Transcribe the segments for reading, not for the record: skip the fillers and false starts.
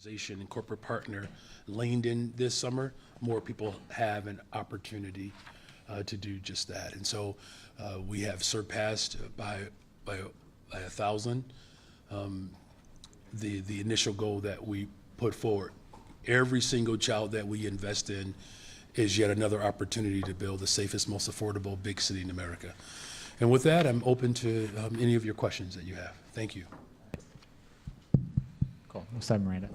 organization and corporate partner leaned in this summer, more people have an opportunity to do just that. And so we have surpassed by 1,000 the initial goal that we put forward. Every single child that we invest in is yet another opportunity to build the safest, most affordable big city in America. And with that, I'm open to any of your questions that you have. Thank you. Cool. We'll start Miranda.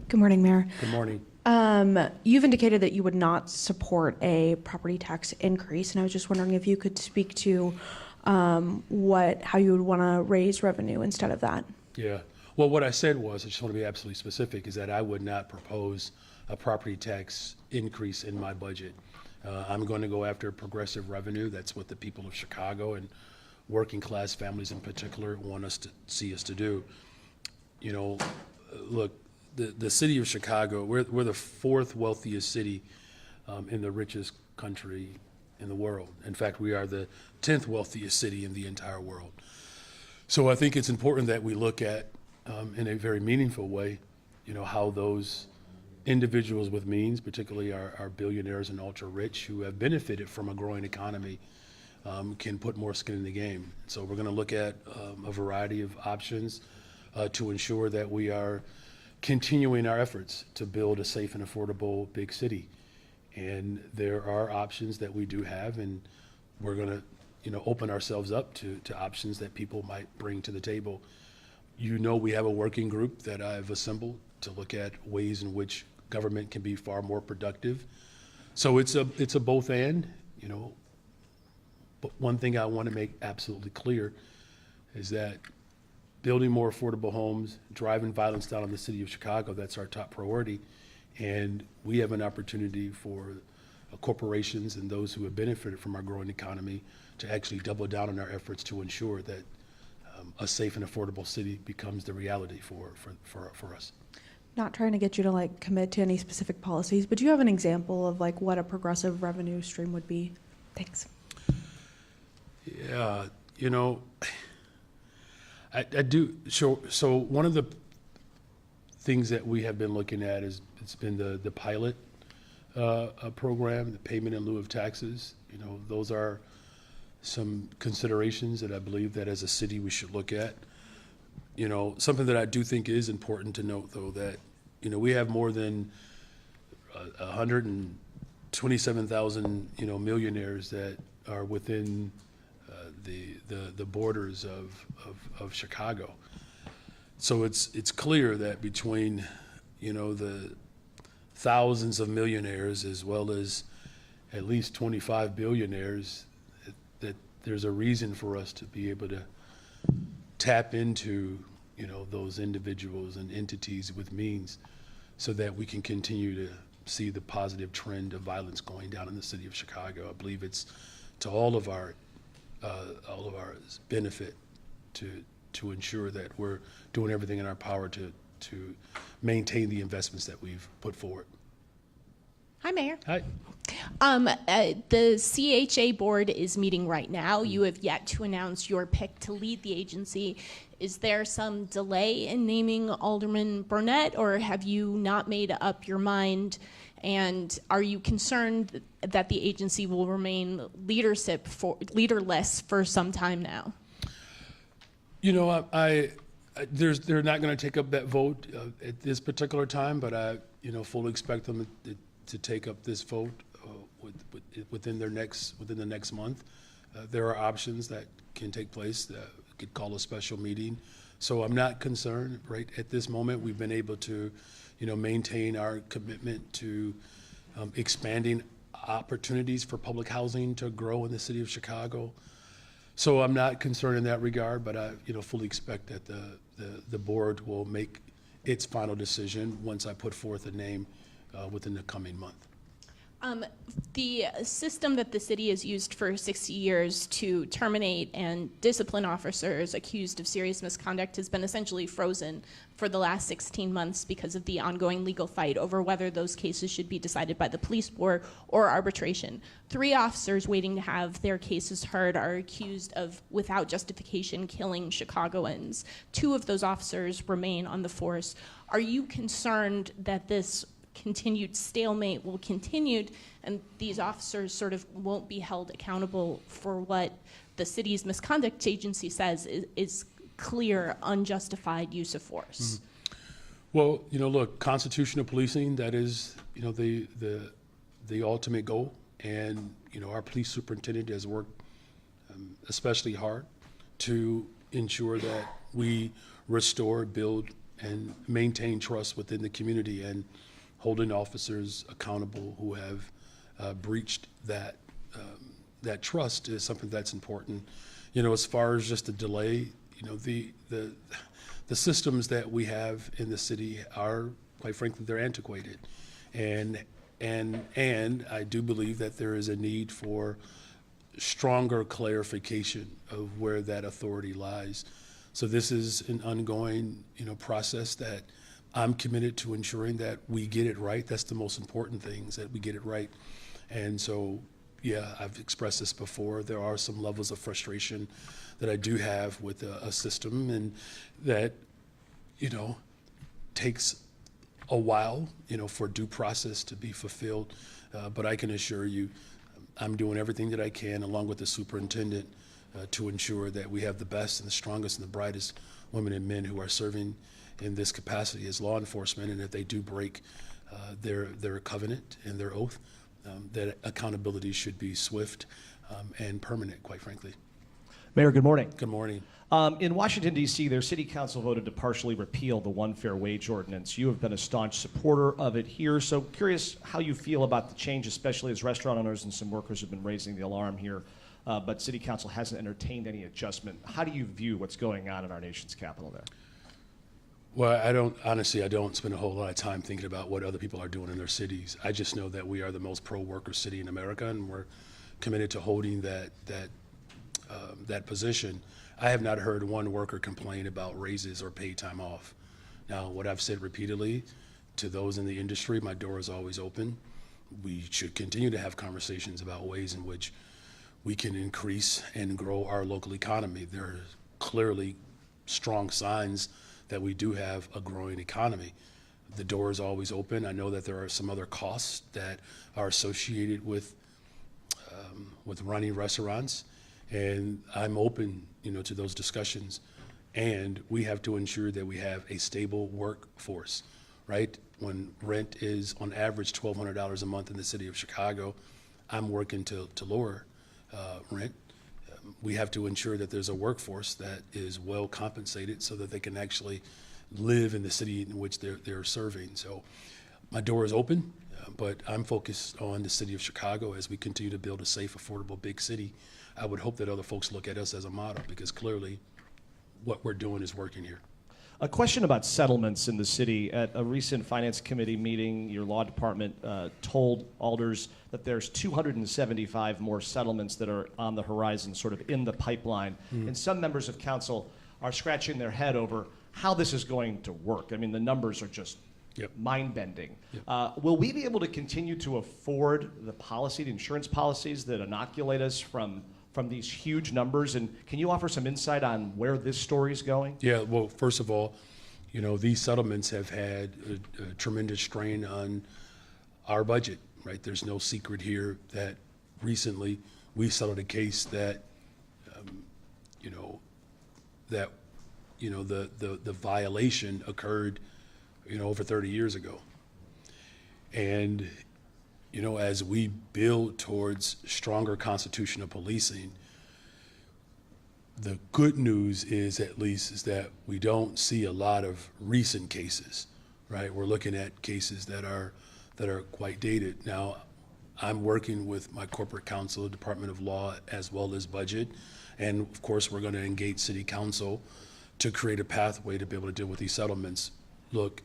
Good morning, Mayor. Good morning. You've indicated that you would not support a property tax increase, and I was just wondering if you could speak to how you would want to raise revenue instead of that. Yeah. Well, what I said was, I just want to be absolutely specific, is that I would not propose a property tax increase in my budget. I'm going to go after progressive revenue. That's what the people of Chicago and working class families in particular want us to see us to do. You know, look, the city of Chicago, we're the fourth wealthiest city in the richest country in the world. In fact, we are the 10th wealthiest city in the entire world. So I think it's important that we look at, in a very meaningful way, you know, how those individuals with means, particularly our billionaires and ultra rich who have benefited from a growing economy, can put more skin in the game. So we're going to look at a variety of options to ensure that we are continuing our efforts to build a safe and affordable big city. And there are options that we do have, and we're going to, you know, open ourselves up to options that people might bring to the table. You know, we have a working group that I've assembled to look at ways in which government can be far more productive. So it's a both and, you know. But one thing I want to make absolutely clear is that building more affordable homes, driving violence down in the city of Chicago, that's our top priority. And we have an opportunity for corporations and those who have benefited from our growing economy to actually double down on our efforts to ensure that a safe and affordable city becomes the reality for us. Not trying to get you to like commit to any specific policies, but do you have an example of like what a progressive revenue stream would be? Thanks. Yeah, you know, I do. So one of the things that we have been looking at is it's been the pilot program, the payment in lieu of taxes. You know, those are some considerations that I believe that as a city we should look at. You know, something that I do think is important to note, though, that, you know, we have more than 127,000, you know, millionaires that are within the borders of Chicago. So it's clear that between, you know, the thousands of millionaires as well as at least 25 billionaires, that there's a reason for us to be able to tap into, you know, those individuals and entities with means so that we can continue to see the positive trend of violence going down in the city of Chicago. I believe it's to all of our benefit to ensure that we're doing everything in our power to maintain the investments that we've put forward. Hi, Mayor. Hi. The CHA board is meeting right now. You have yet to announce your pick to lead the agency. Is there some delay in naming Alderman Burnett, or have you not made up your mind? And are you concerned that the agency will remain leaderless for some time now? You know, they're not going to take up that vote at this particular time, but I, you know, fully expect them to take up this vote within the next month. There are options that can take place. Could call a special meeting. So I'm not concerned right at this moment. We've been able to, you know, maintain our commitment to expanding opportunities for public housing to grow in the city of Chicago. So I'm not concerned in that regard, but I, you know, fully expect that the board will make its final decision once I put forth a name within the coming month. The system that the city has used for 60 years to terminate and discipline officers accused of serious misconduct has been essentially frozen for the last 16 months because of the ongoing legal fight over whether those cases should be decided by the police board or arbitration. 3 officers waiting to have their cases heard are accused of, without justification, killing Chicagoans. 2 of those officers remain on the force. Are you concerned that this continued stalemate will continue and these officers sort of won't be held accountable for what the city's misconduct agency says is clear, unjustified use of force? Well, look, constitutional policing, that is, the ultimate goal. And, our police superintendent has worked especially hard to ensure that we restore, build, and maintain trust within the community, and holding officers accountable who have breached that trust is something that's important. As far as just the delay, the systems that we have in the city are, quite frankly, they're antiquated, and I do believe that there is a need for stronger clarification of where that authority lies. So this is an ongoing, process that I'm committed to ensuring that we get it right. That's the most important thing, is that we get it right. And so, yeah, I've expressed this before. There are some levels of frustration that I do have with a system, and that, takes a while, for due process to be fulfilled. But I can assure you, I'm doing everything that I can, along with the superintendent, to ensure that we have the best and the strongest and the brightest women and men who are serving in this capacity as law enforcement. And if they do break their covenant and their oath, that accountability should be swift and permanent, quite frankly. Mayor, good morning. Good morning. In Washington, D.C., their city council voted to partially repeal the one fair wage ordinance. You have been a staunch supporter of it here, so curious how you feel about the change, especially as restaurant owners and some workers have been raising the alarm here, but city council hasn't entertained any adjustment. How do you view what's going on in our nation's capital there? Well, I don't spend a whole lot of time thinking about what other people are doing in their cities. I just know that we are the most pro-worker city in America, and we're committed to holding that position. I have not heard one worker complain about raises or paid time off. Now, what I've said repeatedly to those in the industry, my door is always open. We should continue to have conversations about ways in which we can increase and grow our local economy. There are clearly strong signs that we do have a growing economy. The door is always open. I know that there are some other costs that are associated with running restaurants, and I'm open, to those discussions. And we have to ensure that we have a stable workforce, right? When rent is on average $1,200 a month in the city of Chicago, I'm working to lower rent. We have to ensure that there's a workforce that is well compensated so that they can actually live in the city in which they're serving. So my door is open, but I'm focused on the city of Chicago as we continue to build a safe, affordable, big city. I would hope that other folks look at us as a model, because clearly what we're doing is working here. A question about settlements in the city. At a recent finance committee meeting, your law department told alders that there's 275 more settlements that are on the horizon, sort of in the pipeline. And some members of council are scratching their head over how this is going to work. I mean, the numbers are just mind-bending. Will we be able to continue to afford the insurance policies that inoculate us from these huge numbers? And can you offer some insight on where this story is going? Yeah, well, first of all, these settlements have had a tremendous strain on our budget, right? There's no secret here that recently we settled a case that, the violation occurred, over 30 years ago. And, as we build towards stronger constitutional policing, the good news is, at least, is that we don't see a lot of recent cases, right? We're looking at cases that are quite dated. Now, I'm working with my corporate counsel, Department of Law, as well as budget. And of course, we're going to engage City Council to create a pathway to be able to deal with these settlements. Look,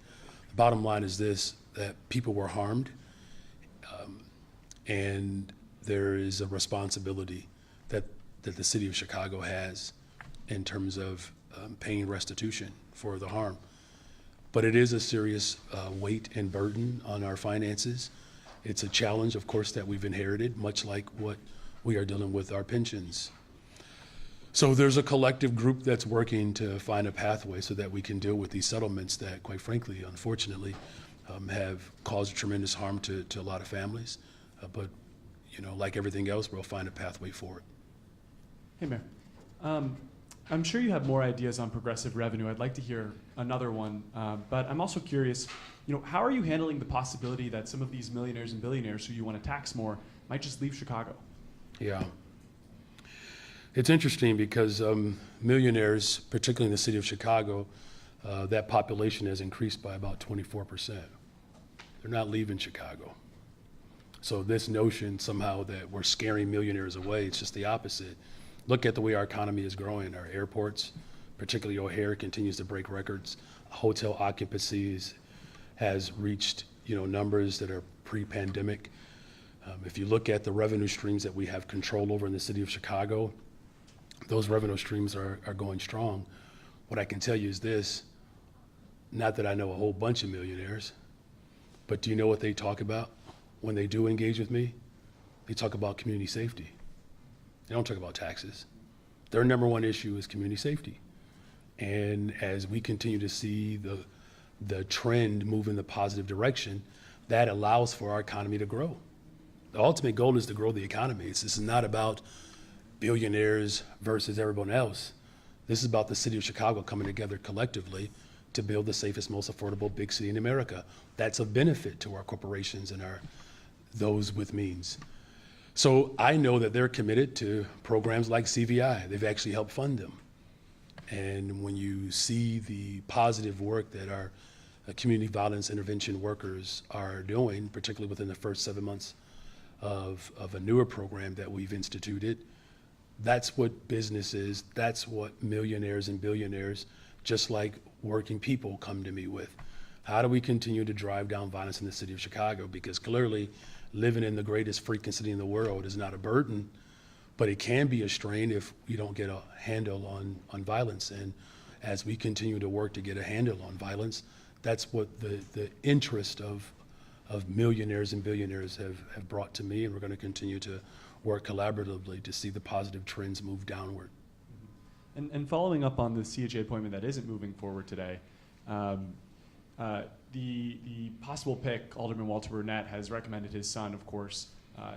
the bottom line is this, that people were harmed. And there is a responsibility that the city of Chicago has in terms of paying restitution for the harm. But it is a serious weight and burden on our finances. It's a challenge, of course, that we've inherited, much like what we are dealing with our pensions. So there's a collective group that's working to find a pathway so that we can deal with these settlements that, quite frankly, unfortunately, have caused tremendous harm to a lot of families. But, you know, like everything else, we'll find a pathway for it. Hey, Mayor. I'm sure you have more ideas on progressive revenue. I'd like to hear another one. But I'm also curious, you know, how are you handling the possibility that some of these millionaires and billionaires who you want to tax more might just leave Chicago? Yeah. It's interesting because millionaires, particularly in the city of Chicago, that population has increased by about 24%. They're not leaving Chicago. So this notion somehow that we're scaring millionaires away, it's just the opposite. Look at the way our economy is growing. Our airports, particularly O'Hare, continues to break records. Hotel occupancies has reached, you know, numbers that are pre-pandemic. If you look at the revenue streams that we have control over in the city of Chicago, those revenue streams are going strong. What I can tell you is this, not that I know a whole bunch of millionaires, but do you know what they talk about when they do engage with me? They talk about community safety. They don't talk about taxes. Their number one issue is community safety. And as we continue to see the trend move in the positive direction, that allows for our economy to grow. The ultimate goal is to grow the economy. This is not about billionaires versus everyone else. This is about the city of Chicago coming together collectively to build the safest, most affordable big city in America. That's of benefit to our corporations and those with means. So I know that they're committed to programs like CVI. They've actually helped fund them. And when you see the positive work that our community violence intervention workers are doing, particularly within the first 7 months of a newer program that we've instituted, that's what business is. That's what millionaires and billionaires, just like working people, come to me with. How do we continue to drive down violence in the city of Chicago? Because clearly living in the greatest freaking city in the world is not a burden, but it can be a strain if we don't get a handle on violence. And as we continue to work to get a handle on violence, that's what the interest of millionaires and billionaires have brought to me, and we're going to continue to work collaboratively to see the positive trends move downward. And following up on the CHA appointment that isn't moving forward today, the possible pick, Alderman Walter Burnett, has recommended his son, of course,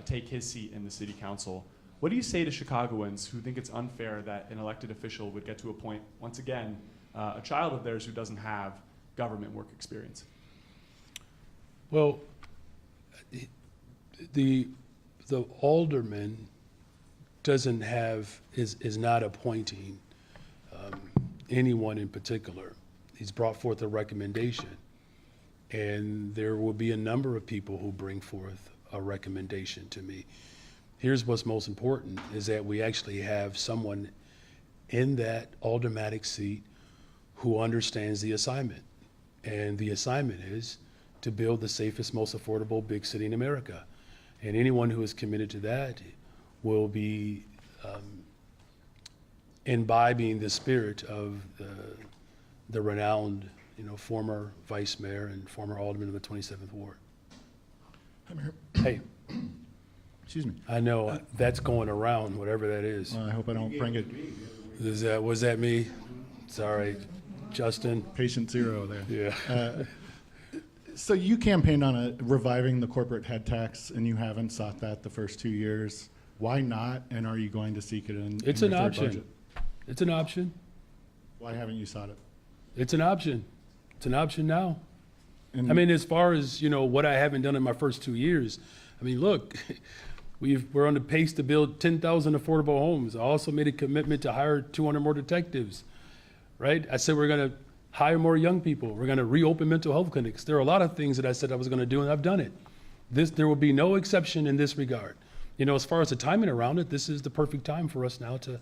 take his seat in the city council. What do you say to Chicagoans who think it's unfair that an elected official would get to appoint, once again, a child of theirs who doesn't have government work experience? Well, the alderman is not appointing anyone in particular. He's brought forth a recommendation, and there will be a number of people who bring forth a recommendation to me. Here's what's most important, is that we actually have someone in that aldermanic seat who understands the assignment. And the assignment is to build the safest, most affordable big city in America. And anyone who is committed to that will be imbibing the spirit of the renowned, former vice mayor and former alderman of the 27th Ward. Hi, Mayor. Hey, Excuse me. I know that's going around, whatever that is. I hope I don't bring it. Was that me? Sorry, Justin. Patient zero there. Yeah. So you campaigned on reviving the corporate head tax, and you haven't sought that the first 2 years. Why not? And are you going to seek it in It's your an third option. budget? It's an option. Why haven't you sought it? It's an option. It's an option now. And I mean, as far as, what I haven't done in my first 2 years, I mean, look, we're on the pace to build 10,000 affordable homes. I also made a commitment to hire 200 more detectives, right? I said we're going to hire more young people. We're going to reopen mental health clinics. There are a lot of things that I said I was going to do, and I've done it. There will be no exception in this regard. As far as the timing around it, this is the perfect time for us now to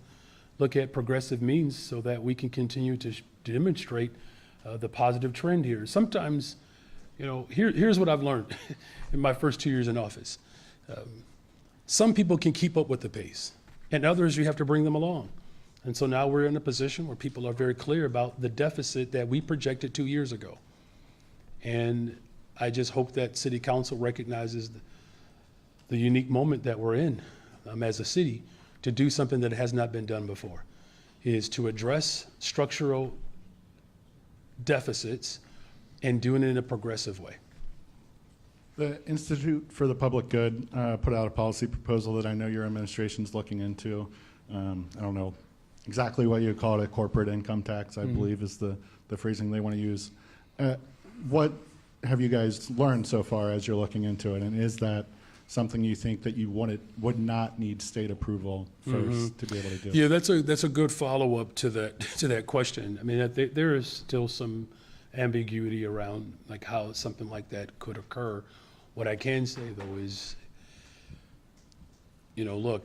look at progressive means so that we can continue to demonstrate the positive trend here. Sometimes, here's what I've learned in my first 2 years in office. Some people can keep up with the pace, and others you have to bring them along. And so now we're in a position where people are very clear about the deficit that we projected 2 years ago. And I just hope that City Council recognizes the unique moment that we're in as a city to do something that has not been done before, is to address structural deficits and doing it in a progressive way. The Institute for the Public Good put out a policy proposal that I know your administration's looking into. I don't know exactly what you call it, a corporate income tax, I believe is the phrasing they want to use. What have you guys learned so far as you're looking into it? And is that something you think that you would not need state approval first to be able to do? Yeah, that's a good follow-up to that question. I mean, there is still some ambiguity around like how something like that could occur. What I can say though is, look,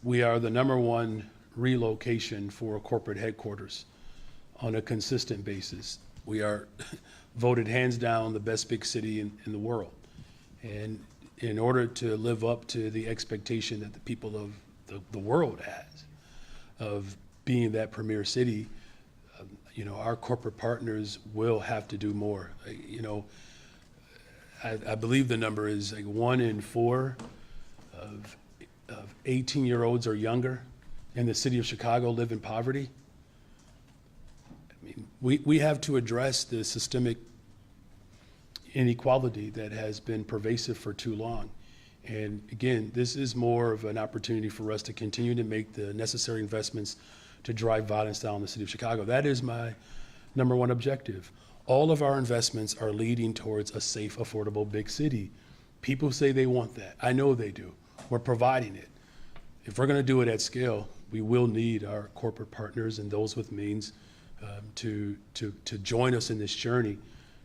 we are the #1 relocation for corporate headquarters on a consistent basis. We are voted hands down the best big city in the world. And in order to live up to the expectation that the people of the world has of being that premier city, our corporate partners will have to do more. I believe the number is like 1 in 4 of 18-year-olds or younger in the city of Chicago live in poverty. I mean, we have to address the systemic inequality that has been pervasive for too long. And again, this is more of an opportunity for us to continue to make the necessary investments to drive violence down in the city of Chicago. That is my #1 objective. All of our investments are leading towards a safe, affordable big city. People say they want that. I know they do. We're providing it. If we're going to do it at scale, we will need our corporate partners and those with means to join us in this journey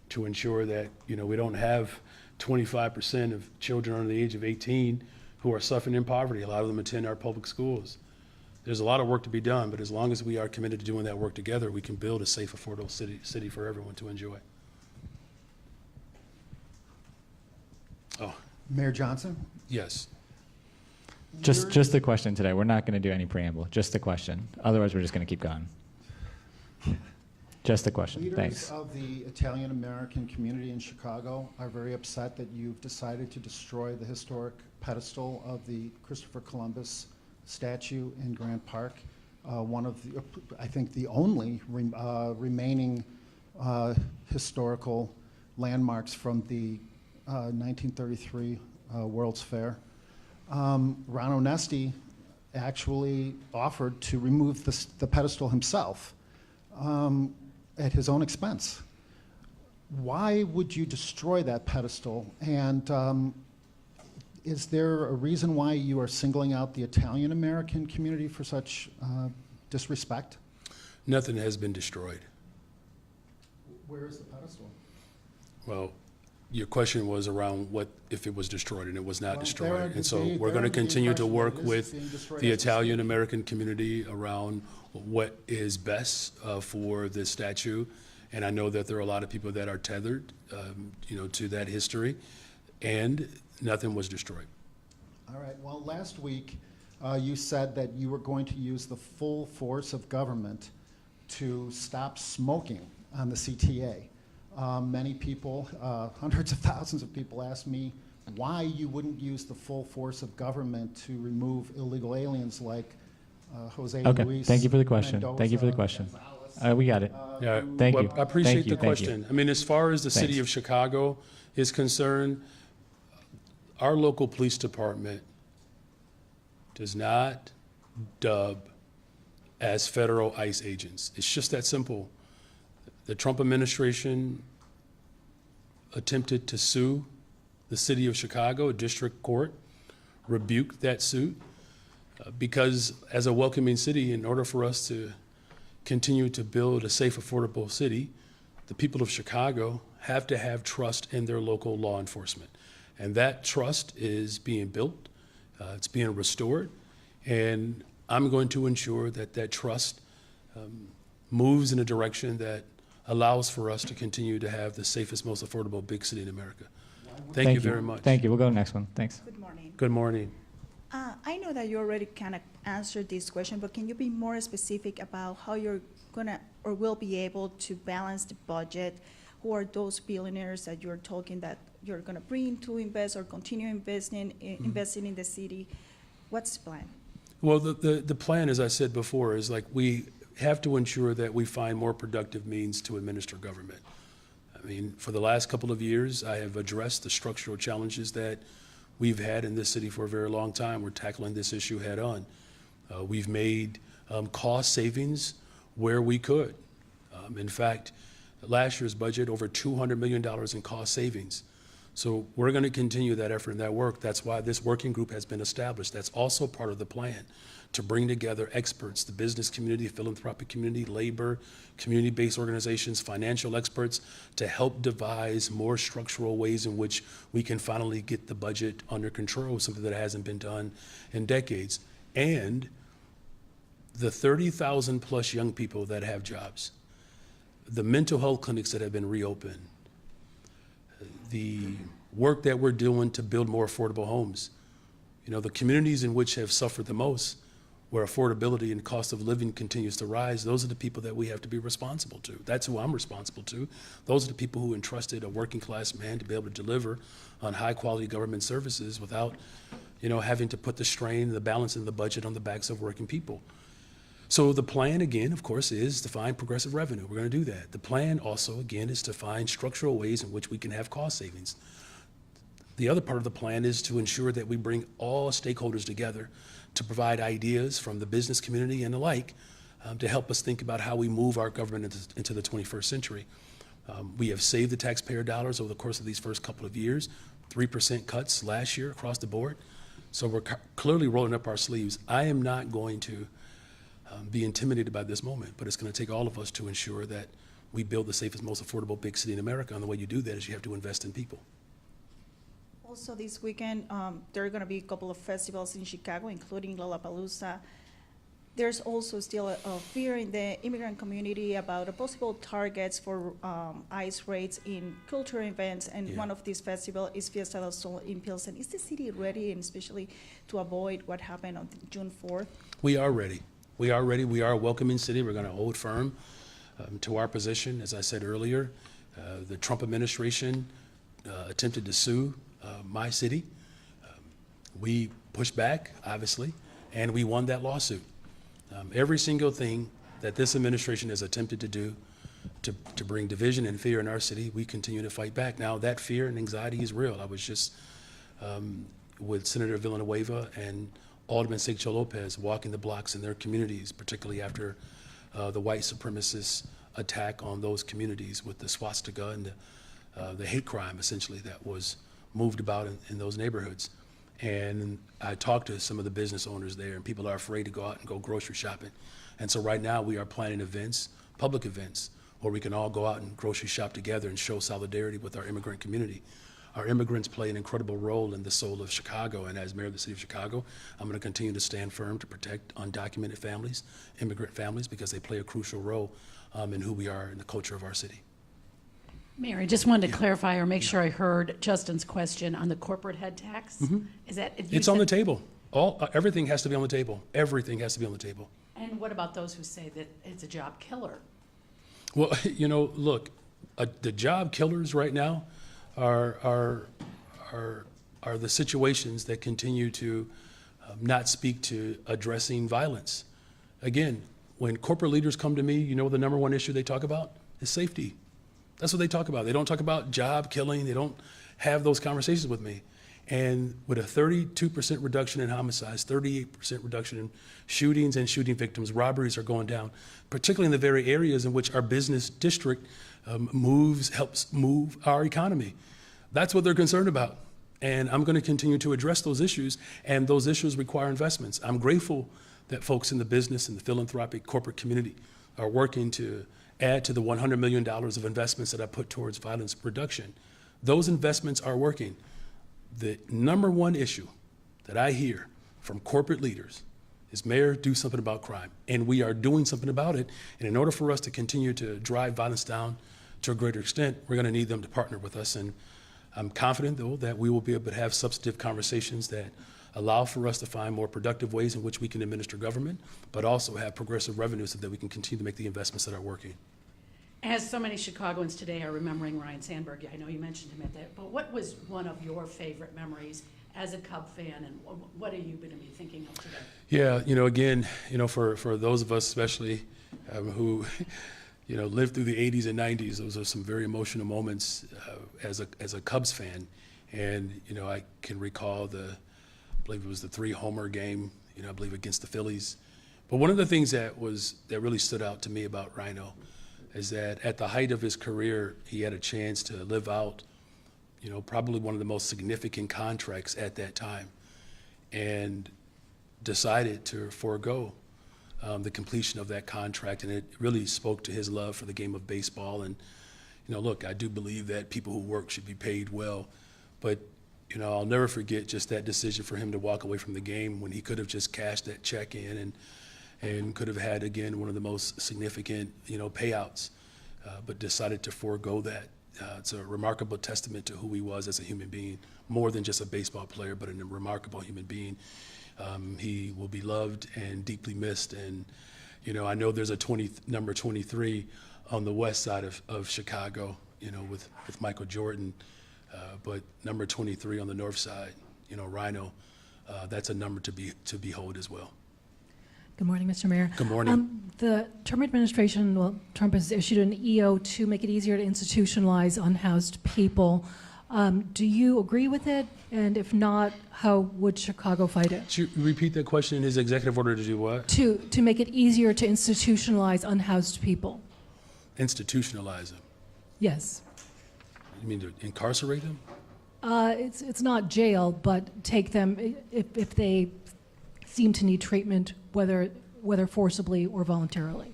to ensure that we don't have 25% of children under the age of 18 who are suffering in poverty. A lot of them attend our public schools. There's a lot of work to be done, but as long as we are committed to doing that work together, we can build a safe, affordable city for everyone to enjoy. Oh, Mayor Johnson? yes. Just the question today. We're not going to do any preamble. Just the question. Otherwise, we're just going to keep going. Just the question. Leaders Thanks. of the Italian-American community in Chicago are very upset that you've decided to destroy the historic pedestal of the Christopher Columbus statue in Grant Park, one of the, I think the only remaining historical landmarks from the 1933 World's Fair. Ron Onesti actually offered to remove the pedestal himself at his own expense. Why would you destroy that pedestal? And is there a reason why you are singling out the Italian-American community for such disrespect? Nothing has been destroyed. Where is the pedestal? Well, your question was around what if it was destroyed, and it was not Well, destroyed. And so they're we're going to under the continue to impression work that it is with being destroyed the as we speak. Italian-American community around what is best for this statue. And I know that there are a lot of people that are tethered, to that history, and nothing was destroyed. All right, well, last week you said that you were going to use the full force of government to stop smoking on the CTA. Many people, hundreds of thousands of people asked me why you wouldn't use the full force of government to remove illegal aliens like Jose Okay. Luis Thank you for the question. Mendoza, Thank you for the question. We got it. Yeah, Thank well, you. I appreciate Thank you. the Thank you. question. I mean, as far as the city Thanks. of Chicago is concerned, our local police department does not dub as federal ICE agents. It's just that simple. The Trump administration attempted to sue the city of Chicago, a district court rebuked that suit because as a welcoming city, in order for us to continue to build a safe, affordable city, the people of Chicago have to have trust in their local law enforcement. And that trust is being built, it's being restored, and I'm going to ensure that that trust moves in a direction that allows for us to continue to have the safest, most affordable big city in America. Thank you very much. Thank you. We'll go to the next one. Thanks. Good morning. Good morning. I know that you already kind of answered this question, but can you be more specific about how you're gonna or will be able to balance the budget? Who are those billionaires that you're talking that you're gonna bring to invest or continue investing in the city? What's the plan? Well, the plan, as I said before, is like we have to ensure that we find more productive means to administer government. I mean, for the last couple of years, I have addressed the structural challenges that we've had in this city for a very long time. We're tackling this issue head on. We've made cost savings where we could. In fact, last year's budget, over $200 million in cost savings. So we're going to continue that effort and that work. That's why this working group has been established. That's also part of the plan, to bring together experts, the business community, philanthropic community, labor, community-based organizations, financial experts, to help devise more structural ways in which we can finally get the budget under control, something that hasn't been done in decades. And the 30,000 plus young people that have jobs, the mental health clinics that have been reopened, the work that we're doing to build more affordable homes. You know, the communities in which have suffered the most, where affordability and cost of living continues to rise, those are the people that we have to be responsible to. That's who I'm responsible to. Those are the people who entrusted a working class man to be able to deliver on high quality government services without, you know, having to put the strain, the balance in the budget on the backs of working people. So the plan, again, of course, is to find progressive revenue. We're going to do that. The plan also, again, is to find structural ways in which we can have cost savings. The other part of the plan is to ensure that we bring all stakeholders together to provide ideas from the business community and the like to help us think about how we move our government into the 21st century. We have saved the taxpayer dollars over the course of these first couple of years, 3% cuts last year across the board. So we're clearly rolling up our sleeves. I am not going to be intimidated by this moment, but it's going to take all of us to ensure that we build the safest, most affordable big city in America. And the way you do that is you have to invest in people. Also this weekend, there are gonna be a couple of festivals in Chicago, including Lollapalooza. There's also still a fear in the immigrant community about a possible targets for ICE raids in cultural events, and one of these festivals is Fiesta del Sol in Pilsen. Is the city ready, and especially to avoid what happened on June 4th? We are ready. We are ready. We are a welcoming city. We're going to hold firm to our position. As I said earlier, the Trump administration attempted to sue my city. We pushed back, obviously, and we won that lawsuit. Every single thing that this administration has attempted to do to bring division and fear in our city, we continue to fight back. Now, that fear and anxiety is real. I was just with Senator Villanueva and Alderman Seixo Lopez walking the blocks in their communities, particularly after the white supremacist attack on those communities with the swastika and the hate crime, essentially, that was moved about in those neighborhoods. And I talked to some of the business owners there, and people are afraid to go out and go grocery shopping. And so right now we are planning events, public events, where we can all go out and grocery shop together and show solidarity with our immigrant community. Our immigrants play an incredible role in the soul of Chicago, and as mayor of the city of Chicago, I'm going to continue to stand firm to protect undocumented families, immigrant families, because they play a crucial role in who we are in the culture of our city. Mayor, I just wanted to clarify or make sure I heard Justin's question on the corporate head tax. Is that It's on the table. Everything has to be on the table. Everything has to be on the table. And what about those who say that it's a job killer? Well, you know, look, the job killers right now are the situations that continue to not speak to addressing violence. Again, when corporate leaders come to me, you know the number one issue they talk about is safety. That's what they talk about. They don't talk about job killing. They don't have those conversations with me. And with a 32% reduction in homicides, 38% reduction in shootings and shooting victims, robberies are going down, particularly in the very areas in which our business district helps move our economy. That's what they're concerned about. And I'm going to continue to address those issues, and those issues require investments. I'm grateful that folks in the business and the philanthropic corporate community are working to add to the $100 million of investments that I put towards violence reduction. Those investments are working. The number one issue that I hear from corporate leaders is, Mayor, do something about crime. And we are doing something about it. And in order for us to continue to drive violence down to a greater extent, we're going to need them to partner with us. And I'm confident, though, that we will be able to have substantive conversations that allow for us to find more productive ways in which we can administer government, but also have progressive revenue so that we can continue to make the investments that are working. As so many Chicagoans today are remembering Ryne Sandberg, I know you mentioned him at that, but what was one of your favorite memories as a Cub fan, and what are you going to be thinking of today? Yeah, again, for those of us especially who, lived through the 80s and 90s, those are some very emotional moments as a Cubs fan. And, I can recall I believe it was the 3-homer game, I believe against the Phillies. But one of the things that really stood out to me about Rhino is that at the height of his career, he had a chance to live out, probably one of the most significant contracts at that time, and decided to forego the completion of that contract. And it really spoke to his love for the game of baseball. And, look, I do believe that people who work should be paid well, but I'll never forget just that decision for him to walk away from the game when he could have just cashed that check in and could have had, again, one of the most significant, payouts, but decided to forego that. It's a remarkable testament to who he was as a human being, more than just a baseball player, but a remarkable human being. He will be loved and deeply missed. And, I know there's a number 23 on the west side of Chicago, with Michael Jordan. But number 23 on the north side, Rhino, that's a number to behold as well. Good morning, Mr. Mayor. Good morning. The Trump administration, Trump has issued an EO to make it easier to institutionalize unhoused people. Do you agree with it? And if not, how would Chicago fight it? Could you repeat that question? In his executive order to do what? To make it easier to institutionalize unhoused people. Institutionalize them. Yes. You mean to incarcerate them? It's not jail, but take them if they seem to need treatment, whether forcibly or voluntarily.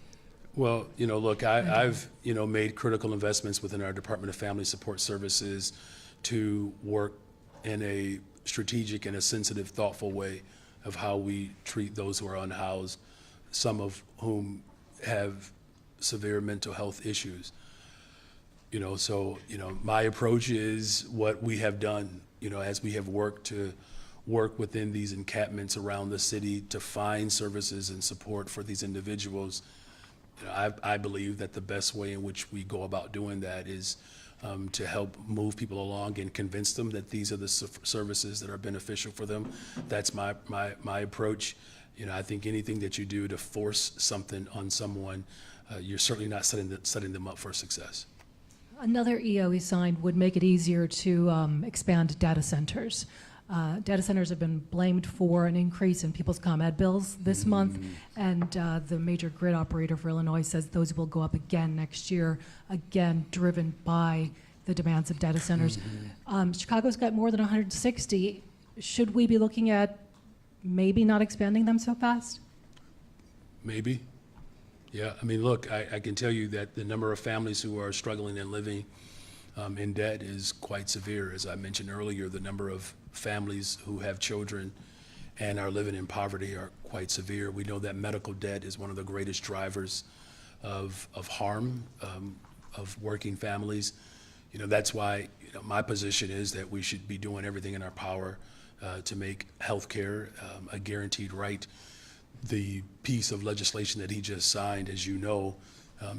Well, look, I've made critical investments within our Department of Family Support Services to work in a strategic and a sensitive, thoughtful way of how we treat those who are unhoused, some of whom have severe mental health issues. So my approach is what we have done, as we have worked to work within these encampments around the city to find services and support for these individuals. I believe that the best way in which we go about doing that is to help move people along and convince them that these are the services that are beneficial for them. That's my approach. I think anything that you do to force something on someone, you're certainly not setting them up for success. Another EO he signed would make it easier to expand data centers. Data centers have been blamed for an increase in people's ComEd bills this month, and the major grid operator for Illinois says those will go up again next year, again driven by the demands of data centers. Chicago's got more than 160. Should we be looking at maybe not expanding them so fast? Maybe. Yeah, look, I can tell you that the number of families who are struggling and living in debt is quite severe. As I mentioned earlier, the number of families who have children and are living in poverty are quite severe. We know that medical debt is one of the greatest drivers of harm of working families. That's why my position is that we should be doing everything in our power to make health care a guaranteed right. The piece of legislation that he just signed, as you know,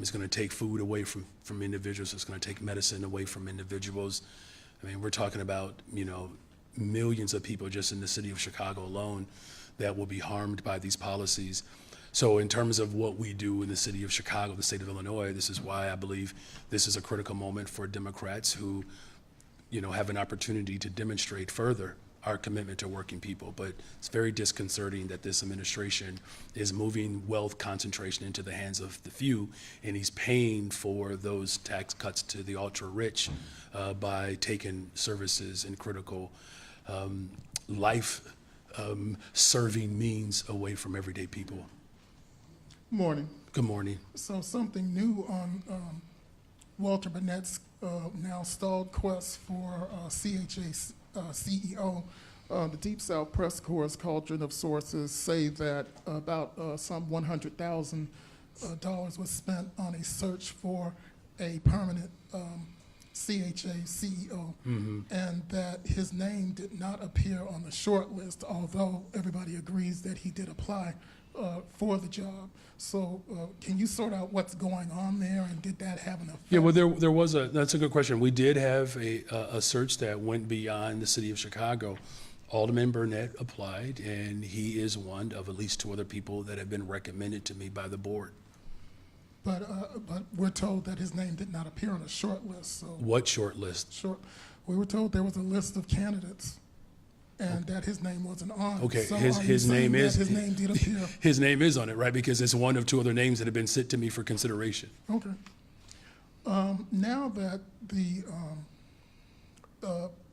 is going to take food away from individuals. It's going to take medicine away from individuals. We're talking about, millions of people just in the city of Chicago alone that will be harmed by these policies. So in terms of what we do in the city of Chicago, the state of Illinois, this is why I believe this is a critical moment for Democrats who, have an opportunity to demonstrate further our commitment to working people. But it's very disconcerting that this administration is moving wealth concentration into the hands of the few, and he's paying for those tax cuts to the ultra-rich by taking services and critical life-serving means away from everyday people. Morning. Good morning. So something new on Walter Burnett's now stalled quest for CHA CEO. The Deep South Press Corps' cauldron of sources say that about some $100,000 was spent on a search for a permanent CHA CEO, and that his name did not appear on the short list, although everybody agrees that he did apply for the job. So can you sort out what's going on there, and did that have an effect? Yeah, well, there was that's a good question. We did have a search that went beyond the city of Chicago. Alderman Burnett applied, and he is one of at least 2 other people that have been recommended to me by the board. But we're told that his name did not appear on a short list. So What short list? we were told there was a list of candidates, and that his name wasn't on. Okay, so his name is his name did appear. His name is on it, right? Because it's one of 2 other names that have been sent to me for consideration. Okay. Now that the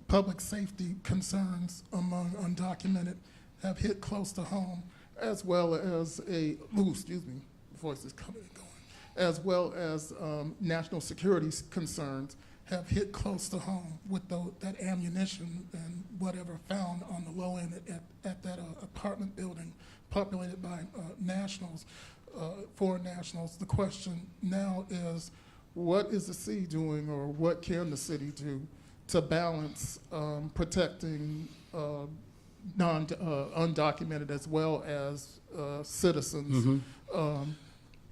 public safety concerns among undocumented have hit close to home, as well as excuse me, voice is coming and going, as well as national security concerns have hit close to home with that ammunition and whatever found on the low end at that apartment building populated by nationals, foreign nationals. The question now is, what is the city doing, or what can the city do to balance protecting undocumented as well as citizens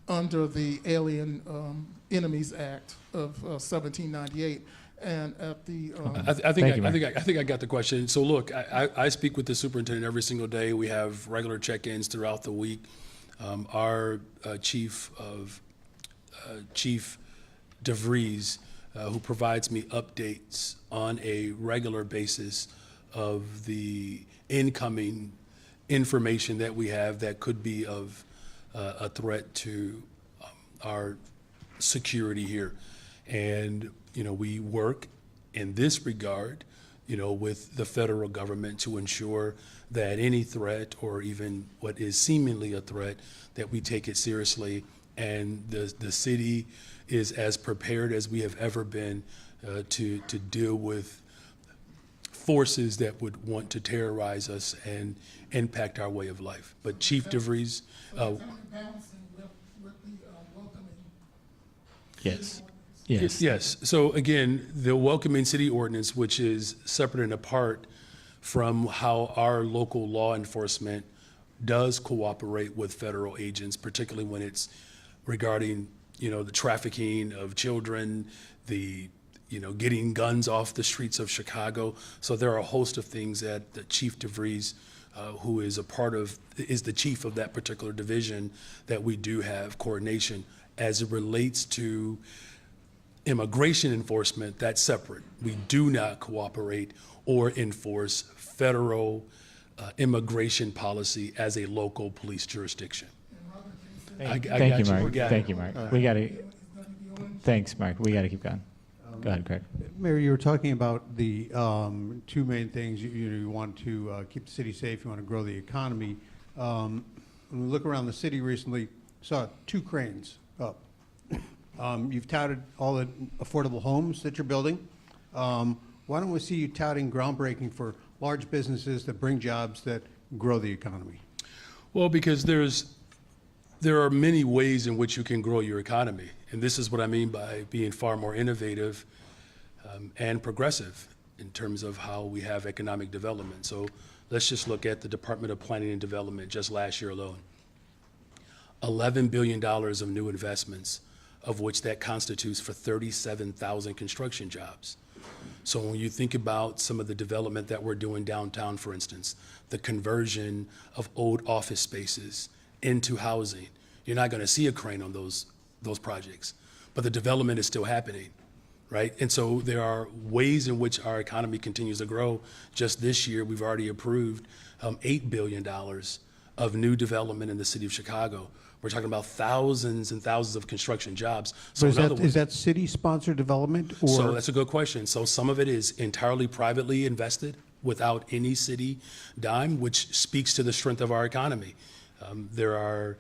under the Alien Enemies Act of 1798? And at the I think I got the question. So look, I speak with the superintendent every single day. We have regular check-ins throughout the week. Our chief DeVries, who provides me updates on a regular basis of the incoming information that we have that could be of a threat to our security here. And, we work in this regard, with the federal government to ensure that any threat, or even what is seemingly a threat, that we take it seriously. And the city is as prepared as we have ever been to deal with forces that would want to terrorize us and impact our way of life. But Chief DeVries, balancing with the welcoming. Yes. Yes. So again, the welcoming city ordinance, which is separate and apart from how our local law enforcement does cooperate with federal agents, particularly when it's regarding, the trafficking of children, the, getting guns off the streets of Chicago. So there are a host of things that the Chief DeVries, who is is the chief of that particular division, that we do have coordination. As it relates to immigration enforcement, that's separate. We do not cooperate or enforce federal immigration policy as a local police jurisdiction. Thank you, Mark. Thank you, Mark. Thanks, Mark. We got to keep going. Go ahead, Craig. Mayor, you were talking about the 2 main things. You want to keep the city safe. You want to grow the economy. When we look around the city recently, saw 2 cranes up. You've touted all the affordable homes that you're building. Why don't we see you touting groundbreaking for large businesses that bring jobs that grow the economy? Well, because there are many ways in which you can grow your economy. And this is what I mean by being far more innovative and progressive in terms of how we have economic development. So let's just look at the Department of Planning and Development just last year alone. $11 billion of new investments, of which that constitutes for 37,000 construction jobs. So when you think about some of the development that we're doing downtown, for instance, the conversion of old office spaces into housing, you're not going to see a crane on those projects, but the development is still happening, right? And so there are ways in which our economy continues to grow. Just this year, we've already approved $8 billion of new development in the city of Chicago. We're talking about thousands and thousands of construction jobs. So is that city-sponsored development? Or? So that's a good question. So some of it is entirely privately invested without any city dime, which speaks to the strength of our economy. There are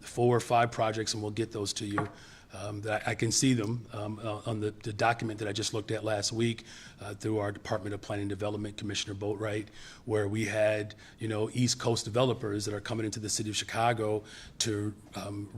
4 or 5 projects, and we'll get those to you, that I can see them on the document that I just looked at last week through our Department of Planning and Development, Commissioner Boatwright, where we had, East Coast developers that are coming into the city of Chicago to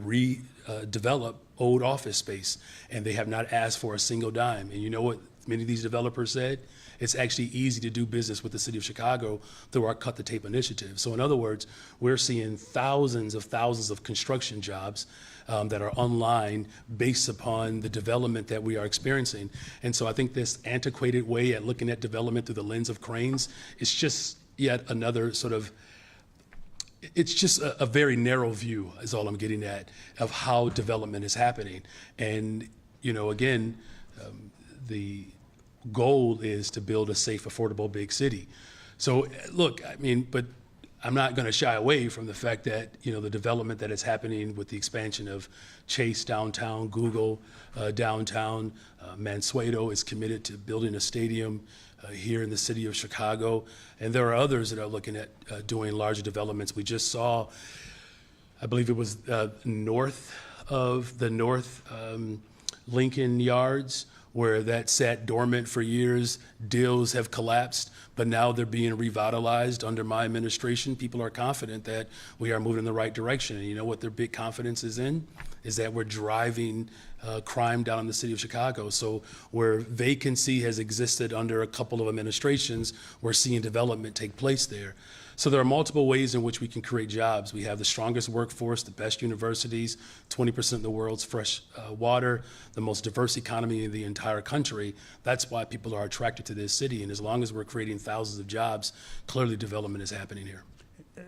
redevelop old office space, and they have not asked for a single dime. And you know what many of these developers said? It's actually easy to do business with the city of Chicago through our Cut the Tape initiative. So in other words, we're seeing thousands of construction jobs that are online based upon the development that we are experiencing. And so I think this antiquated way at looking at development through the lens of cranes is just yet another sort of, it's just a very narrow view is all I'm getting at of how development is happening. And, you know, again, the goal is to build a safe, affordable big city. So look, I mean, but I'm not going to shy away from the fact that, you know, the development that is happening with the expansion of Chase downtown, Google downtown, Mansueto is committed to building a stadium here in the city of Chicago. And there are others that are looking at doing larger developments. We just saw, I believe it was north of the North Lincoln Yards, where that sat dormant for years. Deals have collapsed, but now they're being revitalized under my administration. People are confident that we are moving in the right direction. And you know what their big confidence is in? Is that we're driving crime down in the city of Chicago. So where vacancy has existed under a couple of administrations, we're seeing development take place there. So there are multiple ways in which we can create jobs. We have the strongest workforce, the best universities, 20% of the world's fresh water, the most diverse economy in the entire country. That's why people are attracted to this city. And as long as we're creating thousands of jobs, clearly development is happening here.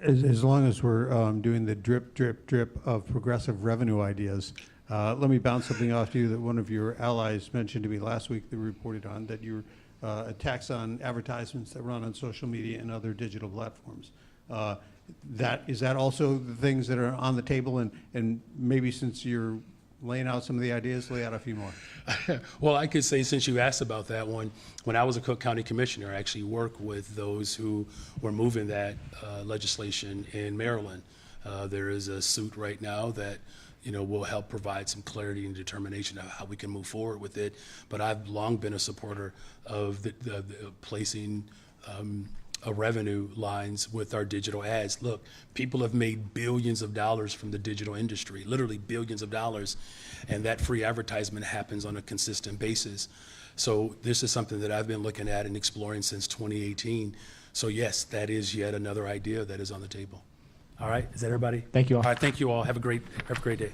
As long as we're doing the drip, drip, drip of progressive revenue ideas, let me bounce something off to you that one of your allies mentioned to me last week that we reported on, that you're a tax on advertisements that run on social media and other digital platforms. Is that also the things that are on the table? And maybe since you're laying out some of the ideas, lay out a few more. Well, I could say, since you asked about that one, when I was a Cook County Commissioner, I actually worked with those who were moving that legislation in Maryland. There is a suit right now that, you know, will help provide some clarity and determination of how we can move forward with it. But I've long been a supporter of the placing revenue lines with our digital ads. Look, people have made billions of dollars from the digital industry, literally billions of dollars, and that free advertisement happens on a consistent basis. So this is something that I've been looking at and exploring since 2018. So yes, that is yet another idea that is on the table. All right, is that everybody? Thank you all. All right, thank you all. Have a great day.